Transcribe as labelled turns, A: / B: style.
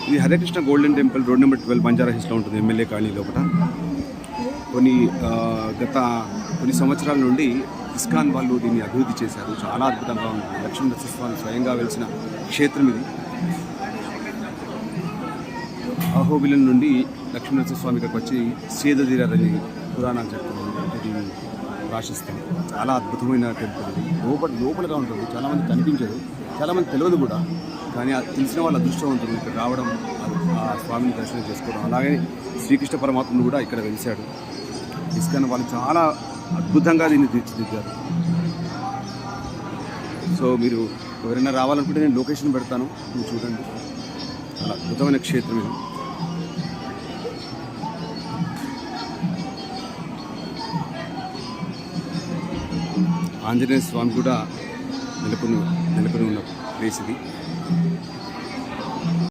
A: ఇది Hare Krishna golden temple road number 12 Banjara హిల్స్లో ఉంటుంది, ఎమ్మెల్యే కాలనీ లోపల. గత కొన్ని సంవత్సరాల నుండి ఇస్కాన్ వాళ్ళు దీన్ని అభివృద్ధి చేశారు. చాలా అద్భుతంగా ఉంటుంది. లక్ష్మీ నరసింహస్వామి స్వయంగా వెలిసిన క్షేత్రం ఇది. అహోబిలం నుండి లక్ష్మీ నరసింహస్వామి ఇక్కడికి వచ్చి సేదతీరారని పురాణాలు చెప్తున్నాను. ఇది రాసిస్తాం. చాలా అద్భుతమైన టెంపుల్ ఇది. లోపలగా ఉంటుంది. చాలామంది కనిపించదు, చాలామంది తెలియదు కూడా. కానీ తెలిసిన వాళ్ళ అదృష్టవంతులు ఇక్కడ రావడం, ఆ స్వామిని దర్శనం చేసుకోవడం. అలాగే శ్రీకృష్ణ పరమాత్ముడు కూడా ఇక్కడ వెలిశాడు. ఇస్కాన్ వాళ్ళు చాలా అద్భుతంగా దీన్ని తీర్చిదిద్దారు. సో మీరు ఎవరైనా రావాలనుకుంటే నేను లొకేషన్ పెడతాను, మీరు చూడండి. చాలా అద్భుతమైన క్షేత్రం ఇది. ఆంజనేయ స్వామి కూడా నెలకొని ఉన్న ప్లేస్ ఇది.